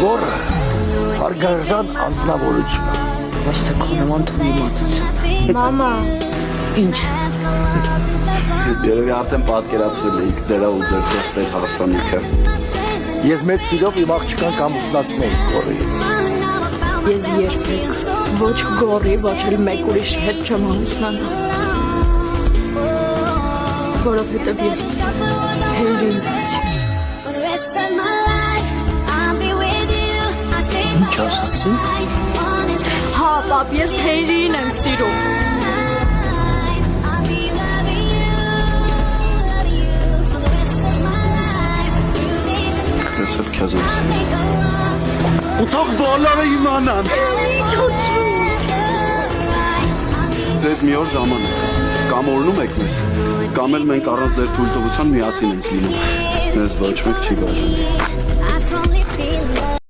Գորը հարգարժան անձնավորություն է։ Ոչ թե քո նման թույլ մարդություն։ Մամա, Ինչ։ Երևի արդեն պատկերացրել էիք դրա ու ձեր ծստեր հարսանիքը։ Ես մեծ սիրով իմ աղջկան կամուսնացնեի գորի։ ես երբեք ոչ գորի, ոչ էլ մեկ ուրիշ հետ չեմ ամուսնանա։ Որովհետև ես Հենրին եմ սիրում։ Ինչ ասացի։ Հա, պապ, ես Հենրին եմ սիրում։ Ես էլ քեզ եմ սիրում։ Ու թող բոլորը իմանան։ Ձեզ մի օր ժամանակ կամ օրնում եք մեզ, կամ էլ մենք առանց ձեր թույլտվության միասին ենք լինում։ Մեզ ոչ մեկ չի բաժանում։